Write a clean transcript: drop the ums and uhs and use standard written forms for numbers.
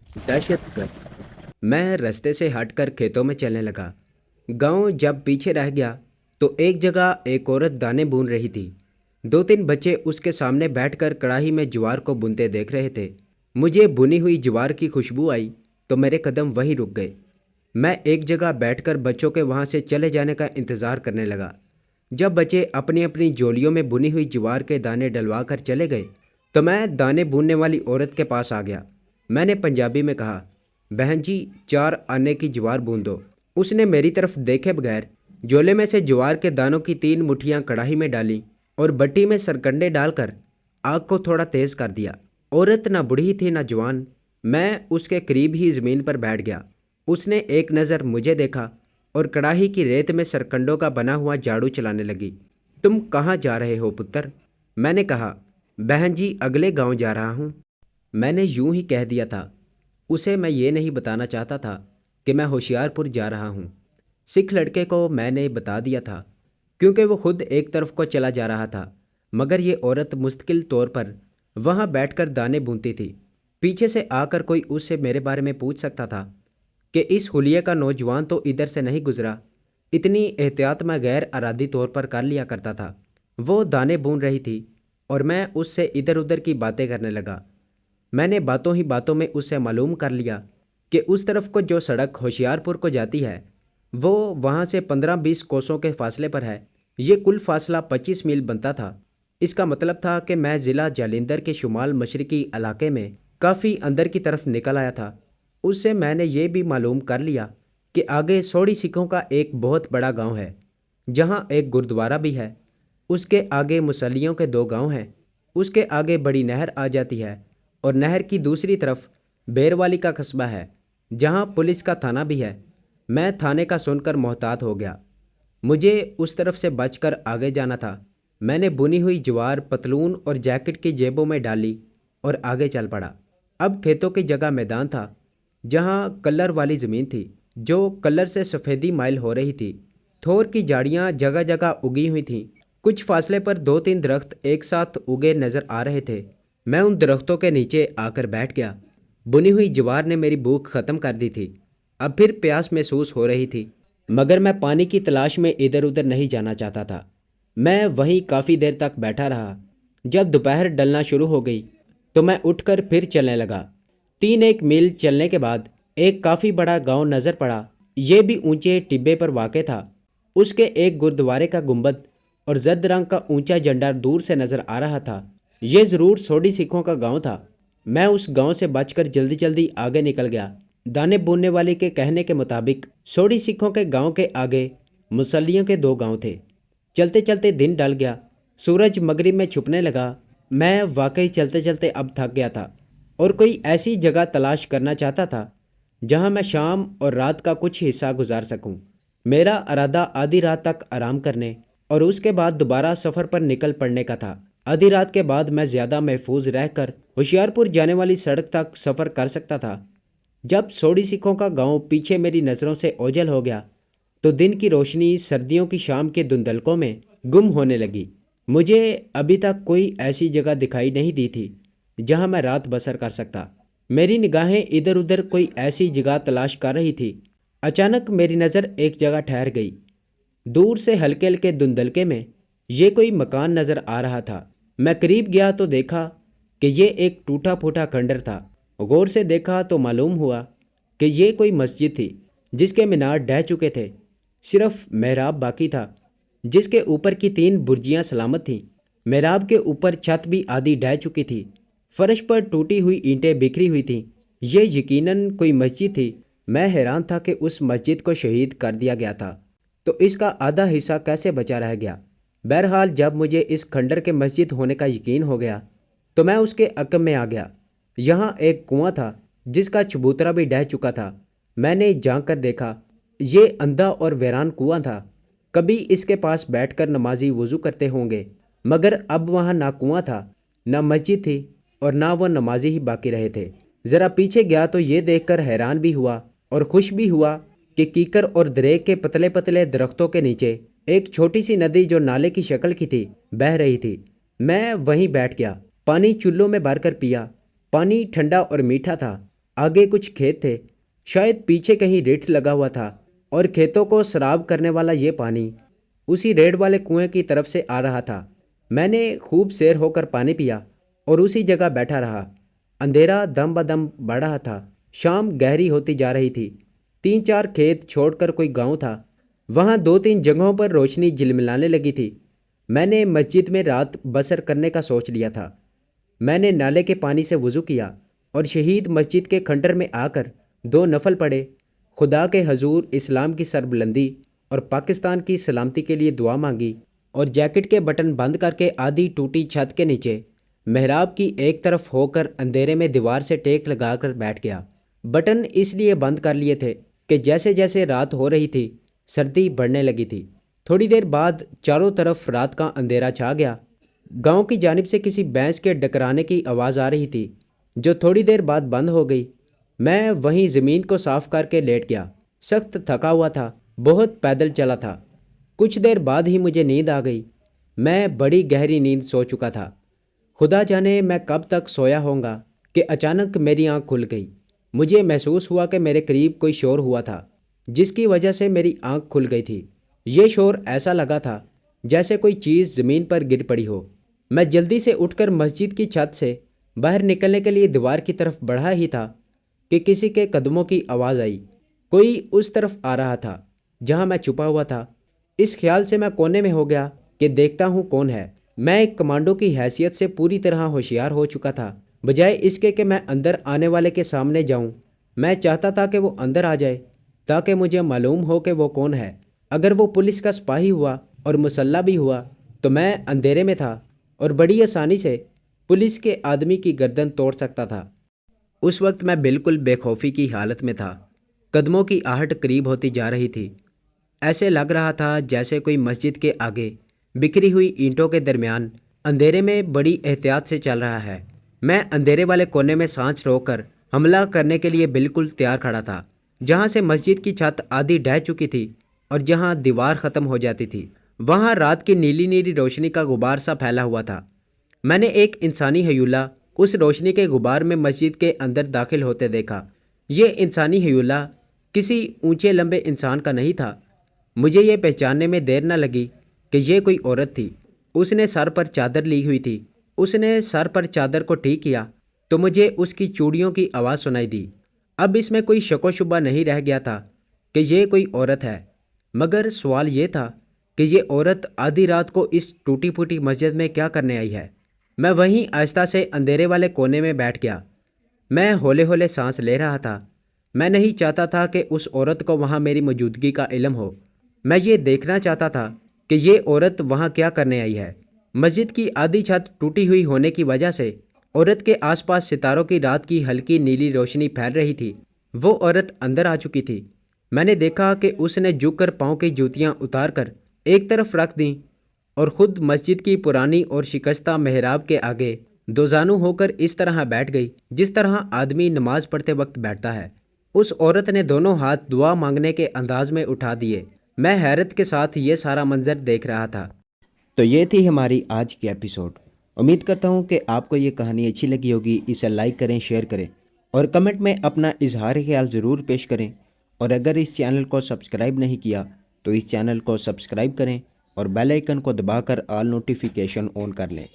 दहशतगर्द। मैं रास्ते से हटकर खेतों में चलने लगा। गांव जब पीछे रह गया तो एक जगह एक औरत दाने भून रही थी। दो तीन बच्चे उसके सामने बैठकर कढ़ाई में ज्वार को भूनते देख रहे थे। मुझे भुनी हुई ज्वार की खुशबू आई तो मेरे कदम वहीं रुक गए। मैं एक जगह बैठकर बच्चों के वहां से चले जाने का इंतज़ार करने लगा। जब बच्चे अपनी अपनी झोलियों में भुनी हुई ज्वार के दाने डलवा कर चले गए तो मैं दाने भूनने वाली औरत के पास आ गया। मैंने पंजाबी में कहा, बहन जी, 4 आने की ज्वार भून दो। उसने मेरी तरफ देखे बगैर झोले में से ज्वार के दानों की 3 मुट्ठियां कढ़ाई में डाली और भट्टी में सरकंडे डालकर आग को थोड़ा तेज कर दिया। औरत ना बूढ़ी थी ना जवान। मैं उसके करीब ही ज़मीन पर बैठ गया। उसने एक नज़र मुझे देखा और कढ़ाई की रेत में सरकंडों का बना हुआ झाड़ू चलाने लगी। तुम कहाँ जा रहे हो पुत्र? मैंने कहा, बहन जी, अगले गांव जा रहा हूँ। मैंने यूं ही कह दिया था। उसे मैं ये नहीं बताना चाहता था कि मैं होशियारपुर जा रहा हूँ। सिख लड़के को मैंने बता दिया था क्योंकि वो खुद एक तरफ को चला जा रहा था, मगर ये औरत मुस्तकिल तौर पर वहाँ बैठकर दाने भूनती थी। पीछे से आकर कोई उससे मेरे बारे में पूछ सकता था कि इस हुलिये का नौजवान तो इधर से नहीं गुजरा। इतनी एहतियात मैं गैर अरादी तौर पर कर लिया करता था। वो दाने भून रही थी और मैं उससे इधर उधर की बातें करने लगा। मैंने बातों ही बातों में उससे मालूम कर लिया कि उस तरफ को जो सड़क होशियारपुर को जाती है वो वहाँ से 15-20 कोसों के फासले पर है। ये कुल फासला 25 मील बनता था। इसका मतलब था कि मैं ज़िला जालंधर के शुमाल मशरकी इलाके में काफ़ी अंदर की तरफ निकल आया था। उससे मैंने ये भी मालूम कर लिया कि आगे सोड़ी सिखों का एक बहुत बड़ा गांव है जहां एक गुरुद्वारा भी है। उसके आगे मुसल्लियों के 2 गांव हैं। उसके आगे बड़ी नहर आ जाती है और नहर की दूसरी तरफ बेरवाली का कस्बा है जहां पुलिस का थाना भी है। मैं थाने का सुनकर मोहतात हो गया। मुझे उस तरफ से बचकर आगे जाना था। मैंने बुनी हुई ज्वार पतलून और जैकेट की जेबों में डाली और आगे चल पड़ा। अब खेतों की जगह मैदान था जहां कलर वाली ज़मीन थी जो कलर से सफ़ेदी माइल हो रही थी। थोर की झाड़ियाँ जगह जगह उगी हुई थीं। कुछ फासले पर 2-3 दरख्त एक साथ उगे नज़र आ रहे थे। मैं उन दरख्तों के नीचे आकर बैठ गया। बुनी हुई ज्वार ने मेरी भूख ख़त्म कर दी थी। अब फिर प्यास महसूस हो रही थी, मगर मैं पानी की तलाश में इधर उधर नहीं जाना चाहता था। मैं वहीं काफ़ी देर तक बैठा रहा। जब दोपहर डलना शुरू हो गई तो मैं उठकर फिर चलने लगा। 3-1 मील चलने के बाद एक काफ़ी बड़ा गांव नज़र पड़ा। ये भी ऊंचे टिब्बे पर वाक़ था। उसके एक गुरुद्वारे का गुंबद और जर्द रंग का ऊंचा झंडा दूर से नज़र आ रहा था। ये ज़रूर सोडी सिखों का गांव था। मैं उस गांव से बचकर जल्दी जल्दी आगे निकल गया। दाने बोने वाले के कहने के मुताबिक सोडी सिखों के गांव के आगे मुसल्लियों के 2 गांव थे। चलते चलते दिन ढल गया। सूरज मगरिब में छुपने लगा। मैं वाकई चलते चलते अब थक गया था और कोई ऐसी जगह तलाश करना चाहता था जहां मैं शाम और रात का कुछ हिस्सा गुजार सकूं। मेरा इरादा आधी रात तक आराम करने और उसके बाद दोबारा सफ़र पर निकल पड़ने का था। आधी रात के बाद मैं ज़्यादा महफूज रहकर होशियारपुर जाने वाली सड़क तक सफ़र कर सकता था। जब सोडी सिखों का गांव पीछे मेरी नज़रों से ओझल हो गया तो दिन की रोशनी सर्दियों की शाम के धुंधलकों में गुम होने लगी। मुझे अभी तक कोई ऐसी जगह दिखाई नहीं दी थी जहां मैं रात बसर कर सकता। मेरी निगाहें इधर उधर कोई ऐसी जगह तलाश कर रही थी। अचानक मेरी नज़र एक जगह ठहर गई। दूर से हल्के हल्के धुंधलके में ये कोई मकान नज़र आ रहा था। मैं करीब गया तो देखा कि ये एक टूटा फूटा खंडर था। गौर से देखा तो मालूम हुआ कि ये कोई मस्जिद थी जिसके मीनार ढह चुके थे। सिर्फ मेहराब बाकी था जिसके ऊपर की 3 बुर्जियां सलामत थीं। मेहराब के ऊपर छत भी आधी ढह चुकी थी। फर्श पर टूटी हुई ईंटें बिखरी हुई थीं। ये यकीनन कोई मस्जिद थी। मैं हैरान था कि उस मस्जिद को शहीद कर दिया गया था तो इसका आधा हिस्सा कैसे बचा रह गया। बहरहाल जब मुझे इस खंडर के मस्जिद होने का यकीन हो गया तो मैं उसके अकब में आ गया। यहाँ एक कुआं था जिसका चबूतरा भी ढह चुका था। मैंने झांक कर देखा। ये अंधा और वीरान कुआं था। कभी इसके पास बैठकर नमाजी वज़ू करते होंगे, मगर अब वहाँ ना कुआं था ना मस्जिद थी और ना वो नमाजी ही बाकी रहे थे। ज़रा पीछे गया तो ये देखकर हैरान भी हुआ और खुश भी हुआ कि कीकर और दरेक के पतले पतले दरख्तों के नीचे एक छोटी सी नदी जो नाले की शक्ल की थी बह रही थी। मैं वहीं बैठ गया। पानी चुल्लों में भरकर पिया। पानी ठंडा और मीठा था। آگے کچھ کھیت تھے، شاید پیچھے کہیں ریٹھ لگا ہوا تھا، اور کھیتوں کو سراب کرنے والا یہ پانی اسی ریڑھ والے کنویں کی طرف سے آ رہا تھا۔ میں نے خوب سیر ہو کر پانی پیا اور اسی جگہ بیٹھا رہا۔ اندھیرا دم بدم بڑھ رہا تھا، شام گہری ہوتی جا رہی تھی۔ 3-4 کھیت چھوڑ کر کوئی گاؤں تھا، وہاں 2-3 جگہوں پر روشنی جھلملانے لگی تھی۔ میں نے مسجد میں رات بسر کرنے کا سوچ لیا تھا۔ میں نے نالے کے پانی سے وضو کیا اور شہید مسجد کے کھنڈر میں آ کر 2 نفل پڑھے۔ خدا کے حضور اسلام کی سربلندی اور پاکستان کی سلامتی کے لیے دعا مانگی، اور جیکٹ کے بٹن بند کر کے آدھی ٹوٹی چھت کے نیچے محراب کی ایک طرف ہو کر اندھیرے میں دیوار سے ٹیک لگا کر بیٹھ گیا۔ بٹن اس لیے بند کر لیے تھے کہ جیسے جیسے رات ہو رہی تھی سردی بڑھنے لگی تھی۔ تھوڑی دیر بعد چاروں طرف رات کا اندھیرا چھا گیا۔ گاؤں کی جانب سے کسی بھینس کے ڈکرانے کی آواز آ رہی تھی، جو تھوڑی دیر بعد بند ہو گئی۔ میں وہیں زمین کو صاف کر کے لیٹ گیا۔ سخت تھکا ہوا تھا، بہت پیدل چلا تھا۔ کچھ دیر بعد ہی مجھے نیند آ گئی۔ میں بڑی گہری نیند سو چکا تھا۔ خدا جانے میں کب تک سویا ہوں گا کہ اچانک میری آنکھ کھل گئی۔ مجھے محسوس ہوا کہ میرے قریب کوئی شور ہوا تھا، جس کی وجہ سے میری آنکھ کھل گئی تھی۔ یہ شور ایسا لگا تھا جیسے کوئی چیز زمین پر گر پڑی ہو۔ میں جلدی سے اٹھ کر مسجد کی چھت سے باہر نکلنے کے لیے دیوار کی طرف بڑھا ہی تھا کہ کسی کے قدموں کی آواز آئی۔ کوئی اس طرف آ رہا تھا جہاں میں چھپا ہوا تھا۔ اس خیال سے میں کونے میں ہو گیا کہ دیکھتا ہوں کون ہے۔ میں ایک کمانڈو کی حیثیت سے پوری طرح ہوشیار ہو چکا تھا۔ بجائے اس کے کہ میں اندر آنے والے کے سامنے جاؤں، میں چاہتا تھا کہ وہ اندر آ جائے تاکہ مجھے معلوم ہو کہ وہ کون ہے۔ اگر وہ پولیس کا سپاہی ہوا اور مسلح بھی ہوا تو میں اندھیرے میں تھا اور بڑی آسانی سے پولیس کے آدمی کی گردن توڑ سکتا تھا۔ اس وقت میں بالکل بے خوفی کی حالت میں تھا۔ قدموں کی آہٹ قریب ہوتی جا رہی تھی۔ ایسے لگ رہا تھا جیسے کوئی مسجد کے آگے بکھری ہوئی اینٹوں کے درمیان اندھیرے میں بڑی احتیاط سے چل رہا ہے۔ میں اندھیرے والے کونے میں سانس روک کر حملہ کرنے کے لیے بالکل تیار کھڑا تھا، جہاں سے مسجد کی چھت آدھی ڈھہ چکی تھی اور جہاں دیوار ختم ہو جاتی تھی، وہاں رات کی نیلی نیلی روشنی کا غبار سا پھیلا ہوا تھا۔ میں نے ایک انسانی ہیولہ اس روشنی کے غبار میں مسجد کے اندر داخل ہوتے دیکھا۔ یہ انسانی ہیولہ کسی اونچے لمبے انسان کا نہیں تھا۔ مجھے یہ پہچاننے میں دیر نہ لگی کہ یہ کوئی عورت تھی۔ اس نے سر پر چادر لی ہوئی تھی۔ اس نے سر پر چادر کو ٹھیک کیا تو مجھے اس کی چوڑیوں کی آواز سنائی دی۔ اب اس میں کوئی شک و شبہ نہیں رہ گیا تھا کہ یہ کوئی عورت ہے، مگر سوال یہ تھا کہ یہ عورت آدھی رات کو اس ٹوٹی پھوٹی مسجد میں کیا کرنے آئی ہے۔ میں وہیں آہستہ سے اندھیرے والے کونے میں بیٹھ گیا۔ میں ہولے ہولے سانس لے رہا تھا۔ میں نہیں چاہتا تھا کہ اس عورت کو وہاں میری موجودگی کا علم ہو۔ میں یہ دیکھنا چاہتا تھا کہ یہ عورت وہاں کیا کرنے آئی ہے۔ مسجد کی آدھی چھت ٹوٹی ہوئی ہونے کی وجہ سے عورت کے آس پاس ستاروں کی رات کی ہلکی نیلی روشنی پھیل رہی تھی۔ وہ عورت اندر آ چکی تھی۔ میں نے دیکھا کہ اس نے جھک کر پاؤں کی جوتیاں اتار کر ایک طرف رکھ دیں اور خود مسجد کی پرانی اور شکستہ محراب کے آگے دوزانو ہو کر اس طرح بیٹھ گئی جس طرح آدمی نماز پڑھتے وقت بیٹھتا ہے۔ اس عورت نے دونوں ہاتھ دعا مانگنے کے انداز میں اٹھا دیے۔ میں حیرت کے ساتھ یہ سارا منظر دیکھ رہا تھا۔ تو یہ تھی ہماری آج کی ایپیسوڈ۔ امید کرتا ہوں کہ آپ کو یہ کہانی اچھی لگی ہوگی۔ اسے لائک کریں، شیئر کریں اور کمنٹ میں اپنا اظہار خیال ضرور پیش کریں، اور اگر اس چینل کو سبسکرائب نہیں کیا تو اس چینل کو سبسکرائب کریں اور بیل آئیکن کو دبا کر آل نوٹیفیکیشن آن کر لیں۔